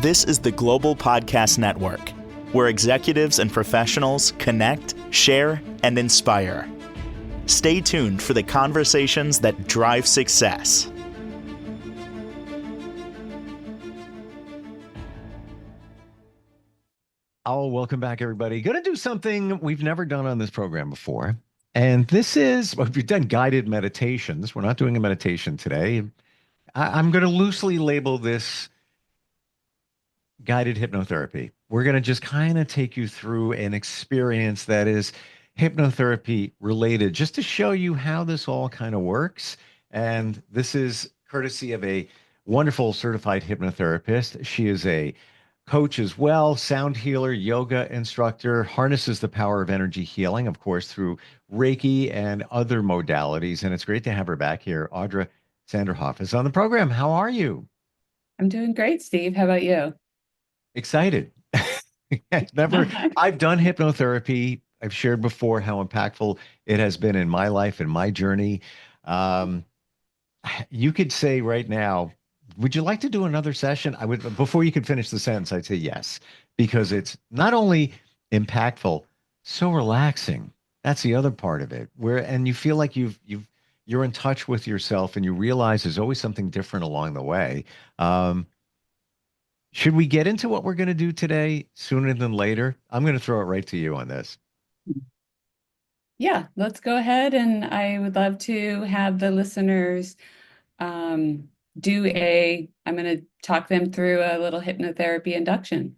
This is the Global Podcast Network, where executives and professionals connect, share, and inspire. Stay tuned for the conversations that drive success. Oh, welcome back, everybody. Going to do something we've never done on this program before. And this is, well, we've done guided meditations. We're not doing a meditation today. I'm going to loosely label this guided hypnotherapy. We're going to just kind of take you through an experience that is hypnotherapy related, just to show you how this all kind of works. And this is courtesy of a wonderful certified hypnotherapist. She is a coach as well, sound healer, yoga instructor, harnesses the power of energy healing, of course, through Reiki and other modalities. And it's great to have her back here. Audra Sanderhoff is on the program. How are you? I'm doing great, Steve. How about you? Excited. I've done hypnotherapy. I've shared before how impactful it has been in my life and my journey. You could say right now, would you like to do another session? I would, before you could finish the sentence, I'd say yes, because it's not only impactful, so relaxing. That's the other part of it, and you feel like you're in touch with yourself, and you realize there's always something different along the way. Should we get into what we're going to do today sooner than later? I'm going to throw it right to you on this. Yeah, let's go ahead. And I would love to have the listeners I'm going to talk them through a little hypnotherapy induction.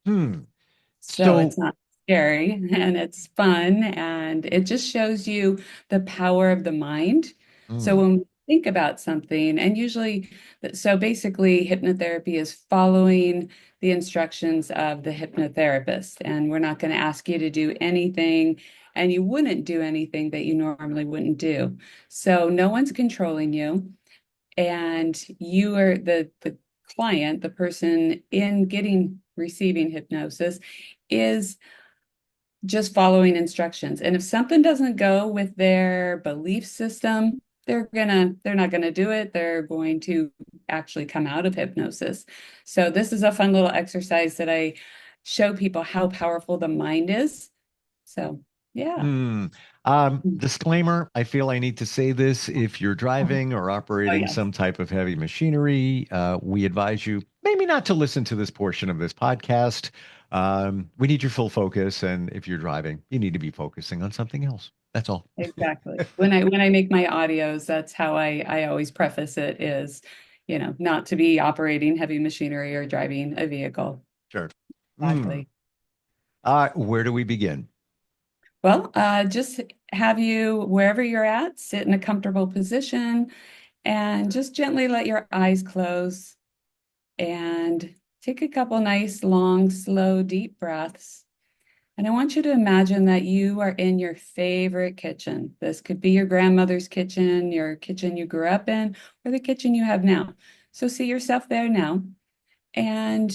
So it's not scary and it's fun, and it just shows you the power of the mind. So when we think about something, and usually, so basically hypnotherapy is following the instructions of the hypnotherapist, and we're not going to ask you to do anything, and you wouldn't do anything that you normally wouldn't do. So no one's controlling you, and you are the client, the person receiving hypnosis is just following instructions. And if something doesn't go with their belief system, they're not gonna do it. They're going to actually come out of hypnosis. So this is a fun little exercise that I show people how powerful the mind is. So yeah. Disclaimer, I feel I need to say this. If you're driving or operating some type of heavy machinery, we advise you maybe not to listen to this portion of this podcast. We need your full focus, and if you're driving, you need to be focusing on something else. That's all. Exactly. When I make my audios, that's how I always preface it is, not to be operating heavy machinery or driving a vehicle. Sure. Exactly. Where do we begin? Well, just have you, wherever you're at, sit in a comfortable position and just gently let your eyes close and take a couple nice, long, slow, deep breaths. And I want you to imagine that you are in your favorite kitchen. This could be your grandmother's kitchen, your kitchen you grew up in, or the kitchen you have now. So see yourself there now, and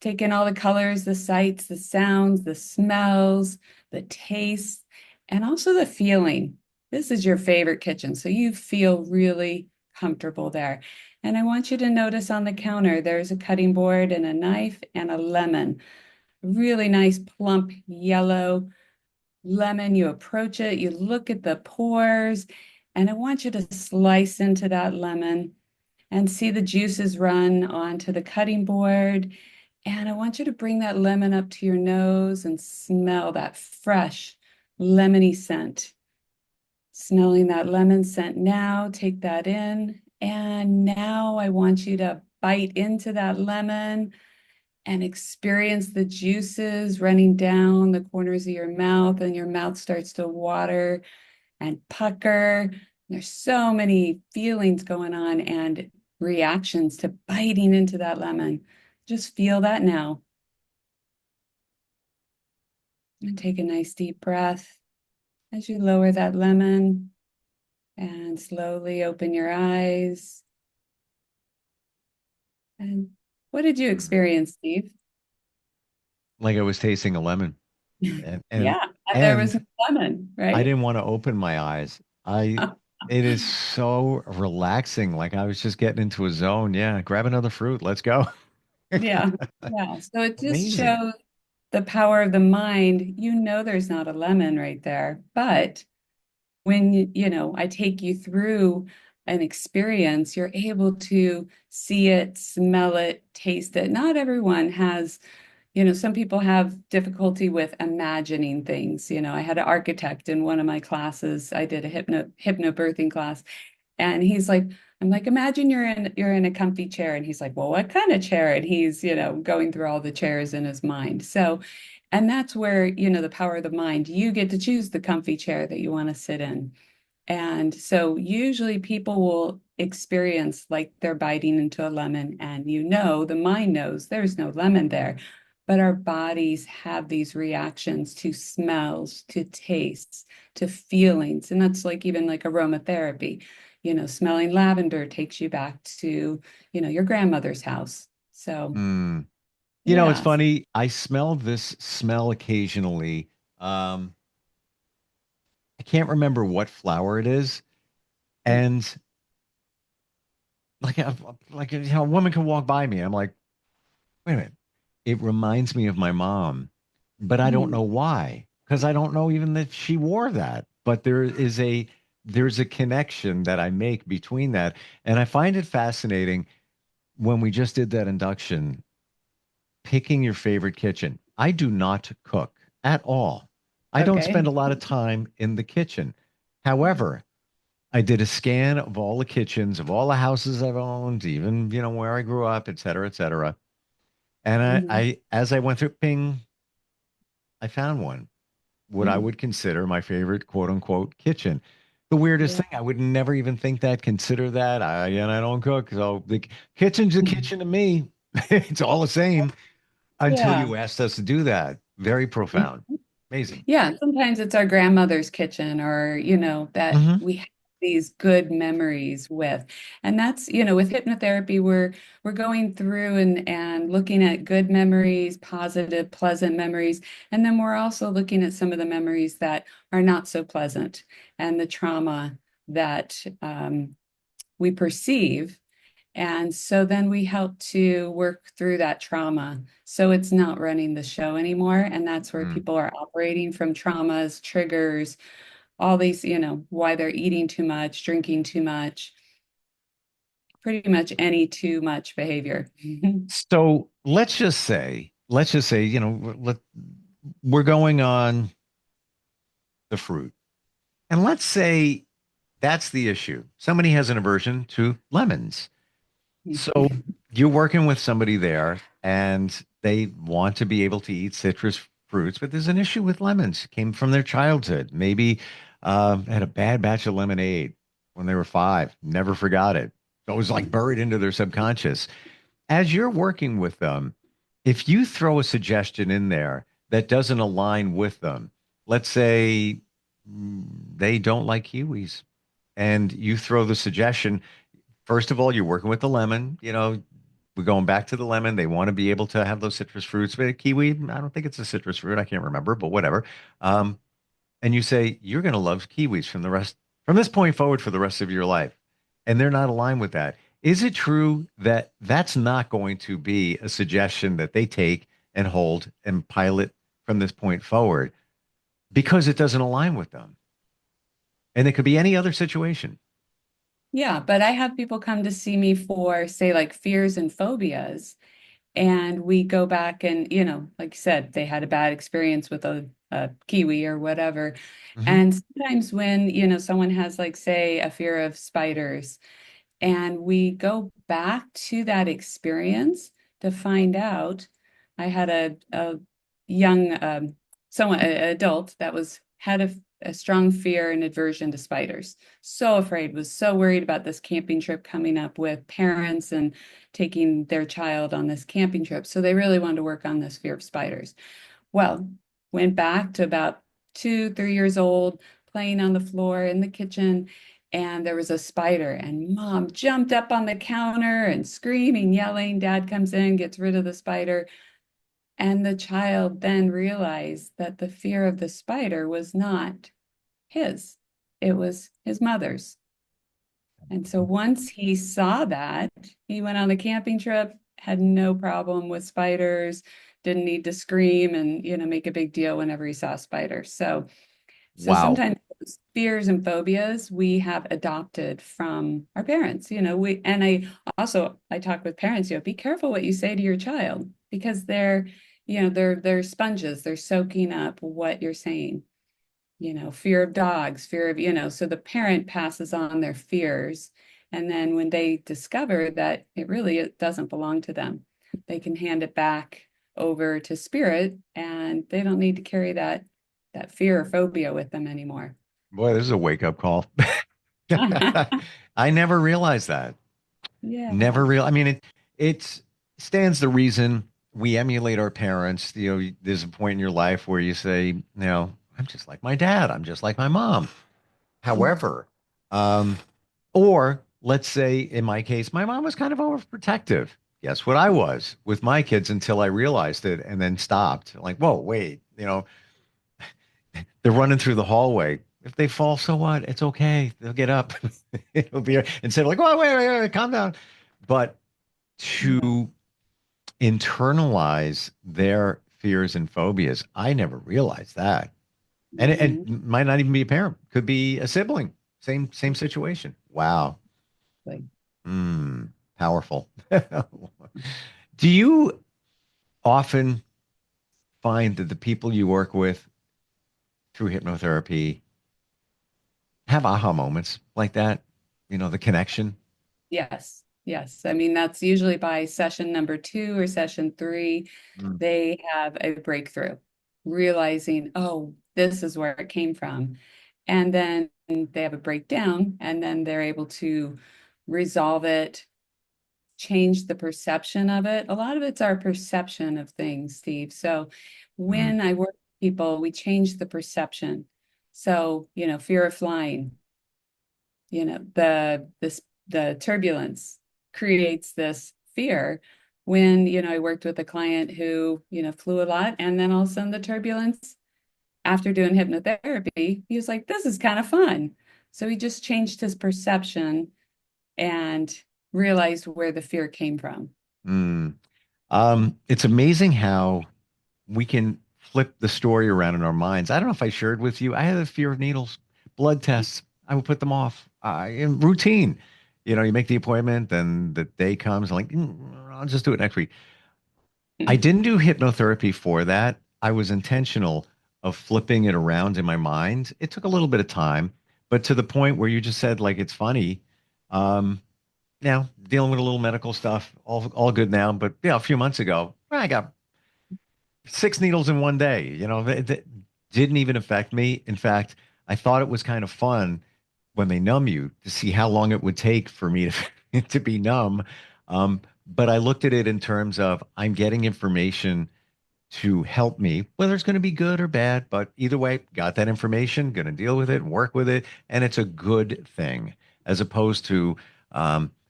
take in all the colors, the sights, the sounds, the smells, the tastes, and also the feeling. This is your favorite kitchen, so you feel really comfortable there. And I want you to notice on the counter, there's a cutting board and a knife and a lemon. Really nice, plump, yellow lemon. You approach it, you look at the pores, and I want you to slice into that lemon and see the juices run onto the cutting board. And I want you to bring that lemon up to your nose and smell that fresh lemony scent. Smelling that lemon scent now, take that in. And now I want you to bite into that lemon and experience the juices running down the corners of your mouth, and your mouth starts to water and pucker. There's so many feelings going on and reactions to biting into that lemon. Just feel that now. And take a nice deep breath as you lower that lemon and slowly open your eyes. And what did you experience, Steve? Like I was tasting a lemon. And there was a lemon, right? I didn't want to open my eyes. It is so relaxing. Like I was just getting into a zone. Yeah, grab another fruit. Let's go. Yeah. Yeah. So it just Amazing. shows the power of the mind. You know, there's not a lemon right there, but when I take you through an experience, you're able to see it, smell it, taste it. Not everyone has, some people have difficulty with imagining things. I had an architect in one of my classes. I did a hypnobirthing class, and I'm like, imagine you're in a comfy chair. And he's like, well, what kind of chair? And he's, going through all the chairs in his mind. So, and that's where, the power of the mind, you get to choose the comfy chair that you want to sit in. And so usually people will experience like they're biting into a lemon, and the mind knows there's no lemon there. But our bodies have these reactions to smells, to tastes, to feelings. And that's like even like aromatherapy. Smelling lavender takes you back to, your grandmother's house. So, Mm. It's yeah. funny. I smell this smell occasionally. Um, I can't remember what flower it is. And a woman can walk by me. I'm like, wait a minute. It reminds me of my mom, but I don't Mm, know why. Because I don't know even that she wore that. But there's a connection that I make between that. And I find it fascinating when we just did that induction, picking your favorite kitchen. I do not cook at all. I don't okay. spend a lot of time in the kitchen. However, I did a scan of all the kitchens of all the houses I've owned, even, where I grew up, et cetera, et cetera. And Mhm. as I went through ping, I found one, what I Mhm. would consider my favorite quote unquote kitchen. The weirdest Yeah. thing, I would never even think that, consider that. I don't cook. So the kitchen's a kitchen to me. It's all the same until Yeah. you asked us to do that. Very profound. Amazing. Yeah, sometimes it's our grandmother's kitchen, or, that Hmm. we have these good memories with. And that's, with hypnotherapy, we're going through and looking at good memories, positive, pleasant memories. And then we're also looking at some of the memories that are not so pleasant, and the trauma that we perceive. And so then we help to work through that trauma. So it's not running the show anymore. And that's where Mm. people are operating from traumas, triggers, all these, why they're eating too much, drinking too much, pretty much any too much behavior. So let's just say, we're going on the fruit. And let's say that's the issue. Somebody has an aversion to lemons. So you're working with somebody there and they want to be able to eat citrus fruits, but there's an issue with lemons. Came from their childhood. Maybe had a bad batch of lemonade when they were 5. Never forgot it. So it was like buried into their subconscious. As you're working with them, if you throw a suggestion in there that doesn't align with them, let's say they don't like kiwis, and you throw the suggestion, first of all, you're working with the lemon, we're going back to the lemon. They want to be able to have those citrus fruits, but kiwi, I don't think it's a citrus fruit. I can't remember, but whatever. Um, and you say you're going to love kiwis from this point forward for the rest of your life, and they're not aligned with that. Is it true that that's not going to be a suggestion that they take and hold and pilot from this point forward because it doesn't align with them? And it could be any other situation. Yeah, but I have people come to see me for, say, like fears and phobias. And we go back and, like you said, they had a bad experience with a kiwi or whatever. Hmm. And sometimes when, someone has, like, say, a fear of spiders, and we go back to that experience to find out. I had a young, someone, an adult that had a strong fear and aversion to spiders. So afraid, was so worried about this camping trip coming up with parents and taking their child on this camping trip. So they really wanted to work on this fear of spiders. Well, went back to about 2, 3 years old, playing on the floor in the kitchen, and there was a spider, and mom jumped up on the counter and screaming, yelling. Dad comes in, gets rid of the spider. And the child then realized that the fear of the spider was not his, it was his mother's. And so once he saw that, he went on the camping trip had no problem with spiders, didn't need to scream and, make a big deal whenever he saw a spider. So Wow. sometimes those fears and phobias we have adopted from our parents, I talk with parents, be careful what you say to your child because they're sponges, they're soaking up what you're saying. Fear of dogs, fear of, so the parent passes on their fears. And then when they discover that it doesn't belong to them, they can hand it back over to spirit and they don't need to carry that fear or phobia with them anymore. Boy, this is a wake-up call. I never realized that. Yeah. Never real. I mean, it stands the reason we emulate our parents. There's a point in your life where you say, I'm just like my dad. I'm just like my mom. However, um, or let's say in my case, my mom was kind of overprotective. Guess what I was with my kids until I realized it and then stopped. Like, whoa, wait, they're running through the hallway. If they fall, so what? It's okay. They'll get up. It'll be instead of like, oh, wait, calm down. But Yeah. to internalize their fears and phobias, I never realized that. And it Mhm. might not even be a parent, could be a sibling. Same situation. Wow. Like, Hmm. Powerful. Do you often find that the people you work with through hypnotherapy have aha moments like that? The connection. yes. Yes. I mean, that's usually by session number 2 or session 3, Mm. they have a breakthrough, realizing, oh, this is where it came from. And then they have a breakdown, and then they're able to resolve it, change the perception of it. A lot of it's our perception of things, Steve. So Mm. when I work with people, we change the perception. So, fear of flying, the turbulence creates this fear. When, I worked with a client who, flew a lot, and then all of a sudden the turbulence, after doing hypnotherapy, he was like, this is kind of fun. So he just changed his perception and realized where the fear came from. Mm. It's amazing how we can flip the story around in our minds. I don't know if I shared with you. I had a fear of needles, blood tests. I would put them off. In routine. You make the appointment, then the day comes. I'm like, I'll just do it next week. I didn't do hypnotherapy for that. I was intentional of flipping it around in my mind. It took a little bit of time, but to the point where you just said, like, it's funny. Um, Now dealing with a little medical stuff, all good now. But yeah, a few months ago, I got 6 needles in one day. That didn't even affect me. In fact, I thought it was kind of fun when they numb you to see how long it would take for me to to be numb. But I looked at it in terms of I'm getting information to help me, whether it's going to be good or bad, but either way, got that information, going to deal with it and work with it. And it's a good thing as opposed to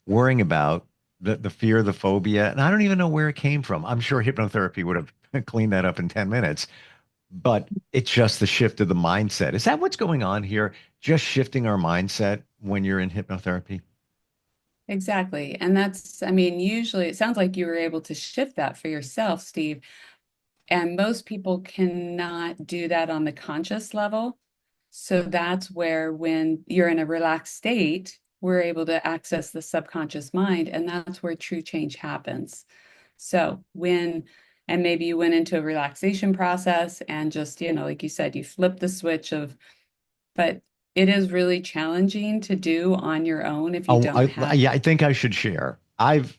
worrying about the fear, the phobia. And I don't even know where it came from. I'm sure hypnotherapy would have cleaned that up in 10 minutes, but it's just the shift of the mindset. Is that what's going on here? Just shifting our mindset when you're in hypnotherapy? Exactly. And I mean, usually it sounds like you were able to shift that for yourself, Steve. And most people cannot do that on the conscious level. So that's where, when you're in a relaxed state, we're able to access the subconscious mind, and that's where true change happens. So and maybe you went into a relaxation process and just, like you said, you flip the switch but it is really challenging to do on your own if you Oh, don't have. yeah, I think I should share. And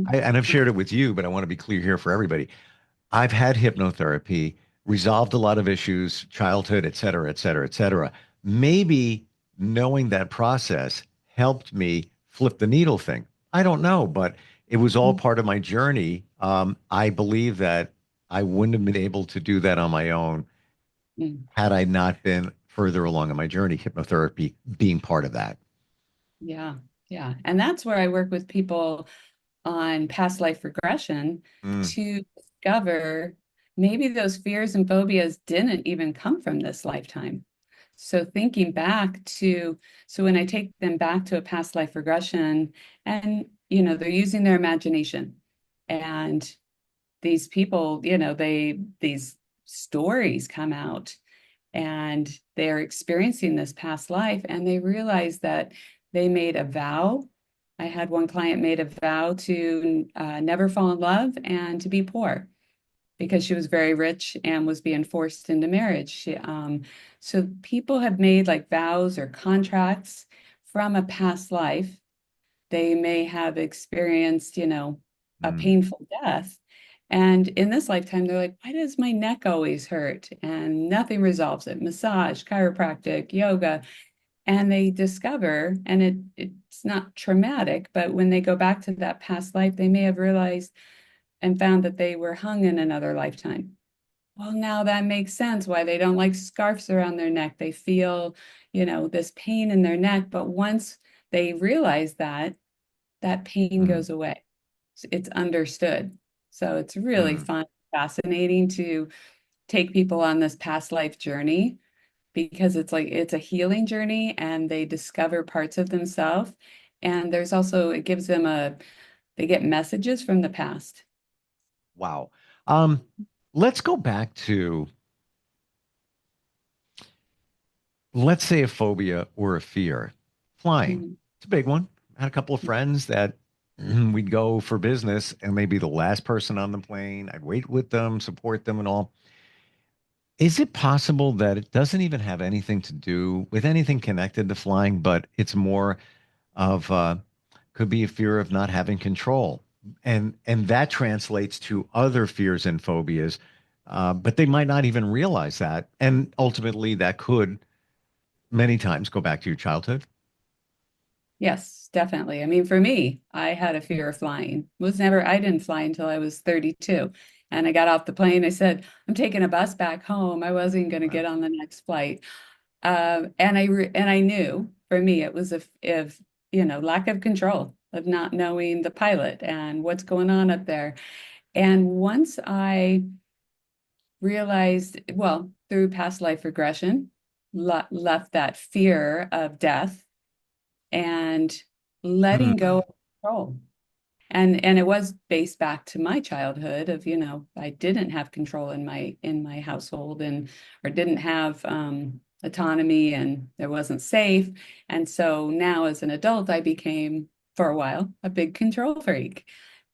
I've shared it with you, but I want to be clear here for everybody. I've had hypnotherapy, resolved a lot of issues, childhood, et cetera, et cetera, et cetera. Maybe knowing that process helped me flip the needle thing. I don't know, but it was all part of my journey. I believe that I wouldn't have been able to do that on my own Mm. had I not been further along in my journey, hypnotherapy being part of that. Yeah, yeah. And that's where I work with people on past life regression Mm, to discover maybe those fears and phobias didn't even come from this lifetime. So thinking back to, so when I take them back to a past life regression and, they're using their imagination. And these people, these stories come out, and they're experiencing this past life, and they realize that they made a vow. I had one client made a vow to never fall in love and to be poor because she was very rich and was being forced into marriage. So people have made like vows or contracts from a past life. They may have experienced, a Mm, painful death. And in this lifetime, they're like, why does my neck always hurt? And nothing resolves it. Massage, chiropractic, yoga. And they discover, and it's not traumatic, but when they go back to that past life, they may have realized and found that they were hung in another lifetime. Well, now that makes sense why they don't like scarves around their neck. They feel, this pain in their neck. But once they realize that, that pain mm, goes away. It's understood. So it's really mm. fun, fascinating to take people on this past life journey because it's a healing journey and they discover parts of themselves. And there's also, it gives them they get messages from the past. Wow. Um, let's go back to, let's say, a phobia or a fear. Flying. Mhm. It's a big one. I had a couple of friends that we'd go for business and they'd be the last person on the plane. I'd wait with them, support them and all. Is it possible that it doesn't even have anything to do with anything connected to flying, but it's more of could be a fear of not having control, and that translates to other fears and phobias, but they might not even realize that, and ultimately that could many times go back to your childhood. Yes, definitely. I mean, for me, I had a fear of flying. I didn't fly until I was 32. And I got off the plane. I said, I'm taking a bus back home. I wasn't going to Wow. get on the next flight. And I knew for me it was if lack of control of not knowing the pilot and what's going on up there. And once I realized, well, through past life regression, left that fear of death and letting go Hmm. of control. And it was based back to my childhood of, I didn't have control in my household and or didn't have autonomy and there wasn't safe. And so now as an adult, I became for a while a big control freak.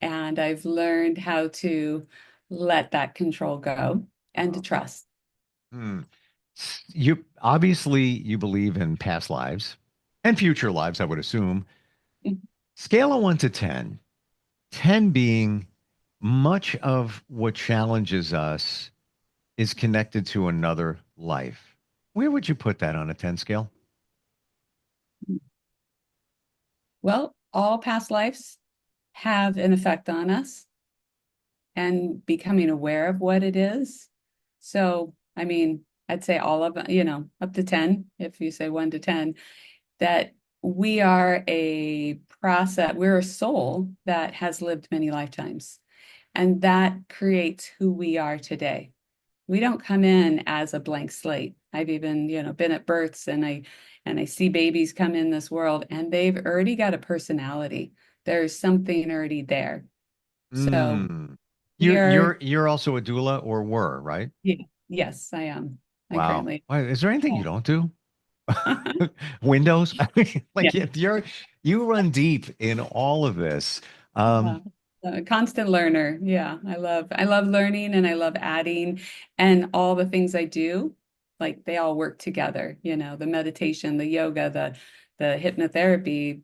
And I've learned how to let that control go and to Okay. trust. Hmm. You obviously you believe in past lives and future lives, I would assume. Scale of 1 to 10, 10 being much of what challenges us is connected to another life. Where would you put that on a 10 scale? Well, all past lives have an effect on us and becoming aware of what it is. So, I mean, I'd say all of it, up to 10, if you say 1 to 10, that we're a soul that has lived many lifetimes. And that creates who we are today. We don't come in as a blank slate. I've even, been at births and I see babies come in this world and they've already got a personality. There's something already there. So Mm. we You're are, you're you're also a doula or were, right? yeah, yes, I am. I Wow. currently, Why, is there anything you yeah. don't do? Windows? Yeah. Like you run deep in all of this. Yeah. A constant learner. Yeah. I love learning and I love adding and all the things I do, like they all work together, the meditation, the yoga, the hypnotherapy,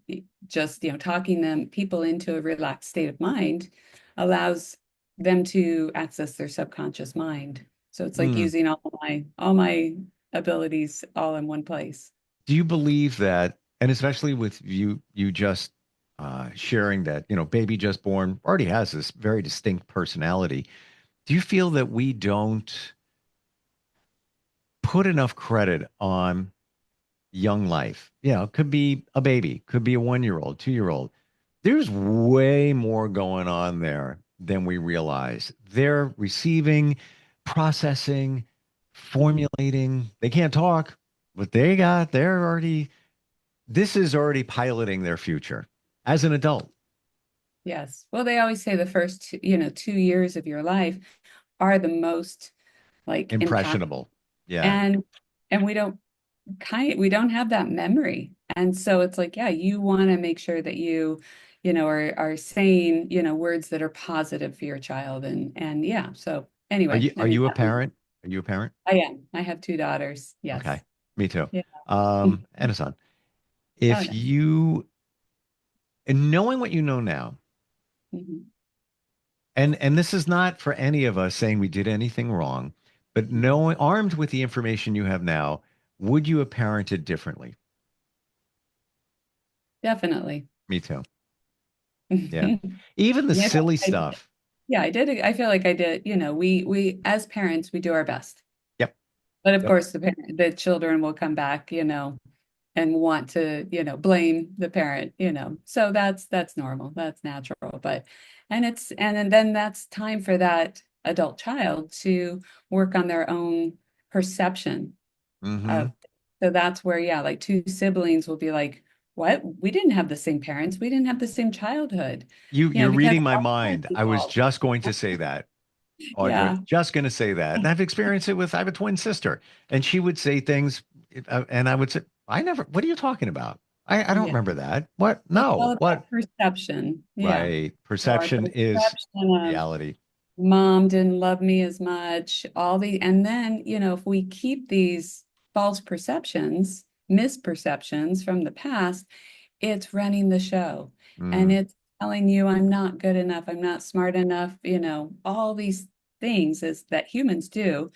just, talking them people into a relaxed state of mind allows them to access their subconscious mind. So it's like Hmm. using all my abilities all in one place. Do you believe that, and especially with you just sharing that, baby just born already has this very distinct personality. Do you feel that we don't put enough credit on young life? It could be a baby, could be a 1 year old, 2 year old. There's way more going on there than we realize. They're receiving, processing, formulating. They can't talk, but this is already piloting their future as an adult. Yes. Well, they always say the first, 2 years of your life are the most like impact, Impressionable. Yeah. and we don't have that memory. And so it's like, yeah, you want to make sure that are saying, words that are positive for your child. And yeah. So Are anyway, you are you a parent? Are you a parent? I am. I have two daughters. Okay. Yes. Me too. Yeah. And a son. Oh, If no. you and knowing what you know now, Mhm. and this is not for any of us saying we did anything wrong, but knowing armed with the information you have now, would you have parented differently? Definitely. Me too. Yeah. Even the Yeah, silly I did. stuff. Yeah, I did. I feel like I did. We as parents, we do our best. Yep. But of Yep. course, the children will come back, and want to, blame the parent, So that's normal. That's natural. And then that's time for that adult child to work on their own perception Mm-hmm. of. So that's where, yeah, like two siblings will be like, what? We didn't have the same parents. We didn't have the same childhood, You're because reading my our parents mind. I was evolved. just going to say that. Audra, Yeah. just going to say that. And I've experienced it I have a twin sister, and she would say things, and I would say, what are you talking about? I don't Yeah. remember that. What? It's all No, what? about perception. Yeah. Right. So our Perception is perception of reality. mom didn't love me as much, and then, if we keep these false perceptions, misperceptions from the past, it's running the show, and Mm, it's telling you I'm not good enough, I'm not smart enough, all these things is that humans do.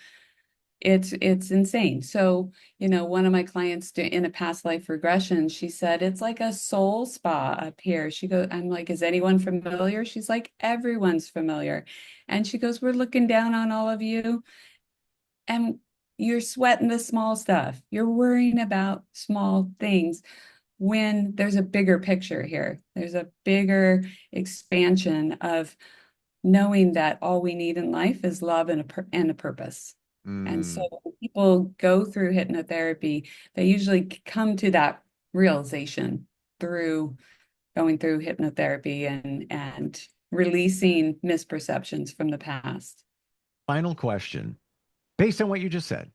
It's insane. So, one of my clients in a past life regression, she said it's like a soul spa up here. I'm like, is anyone familiar? She's like, everyone's familiar. And she goes, we're looking down on all of you, and you're sweating the small stuff. You're worrying about small things when there's a bigger picture here. There's a bigger expansion of knowing that all we need in life is love and a purpose. And so mm. when people go through hypnotherapy, they usually come to that realization through going through hypnotherapy and releasing misperceptions from the past. Final question. Based on what you just said,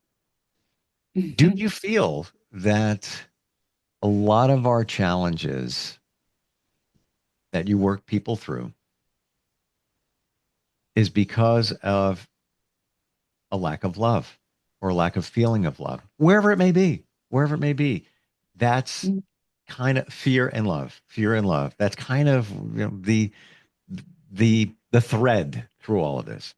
do you feel that a lot of our challenges that you work people through is because of a lack of love or a lack of feeling of love, wherever it may be? That's kind of fear and love. That's kind of the thread through all of this.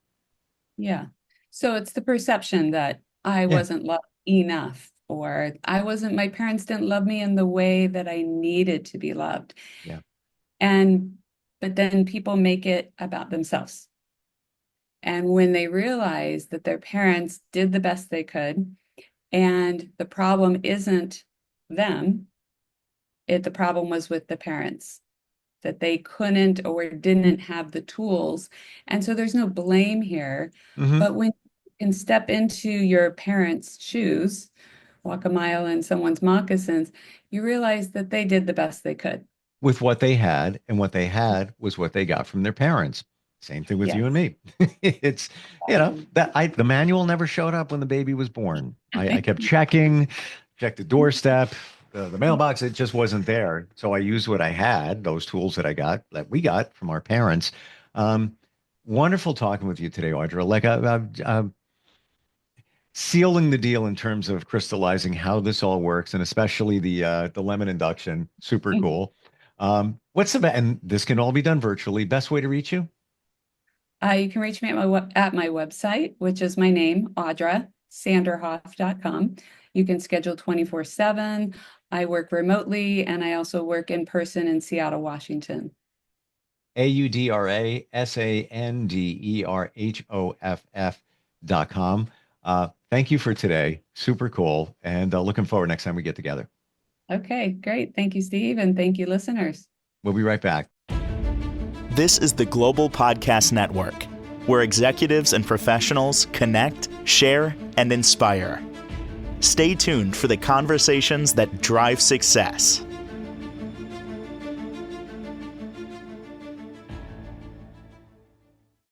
Yeah. So it's the perception that I Yeah. wasn't loved enough, or my parents didn't love me in the way that I needed to be loved. Yeah. But then people make it about themselves. And when they realize that their parents did the best they could, and the problem isn't them, the problem was with the parents, that they couldn't or didn't have the tools. And so there's no blame here. Hmm. But when you can step into your parents' shoes, walk a mile in someone's moccasins, you realize that they did the best they could. With what they had, and what they had was what they got from their parents. Same thing with Yes. you and me. It's, the manual never showed up when the baby was born. I kept checked the doorstep, the mailbox, it just wasn't there. So I used what I had, those tools that we got from our parents. Um, Wonderful talking with you today, Audra. Like, sealing the deal in terms of crystallizing how this all works, and especially the lemon induction. Super cool. And this can all be done virtually. Best way to reach you? You can reach me at my website, which is my name, Audra, Sanderhoff.com. You can schedule 24/7. I work remotely, and I also work in person in Seattle, Washington. AudraSanderhoff.com. Thank you for today. Super cool. And looking forward next time we get together. Okay, great. Thank you, Steve, and thank you, listeners. We'll be right back. This is the Global Podcast Network, where executives and professionals connect, share, and inspire. Stay tuned for the conversations that drive success.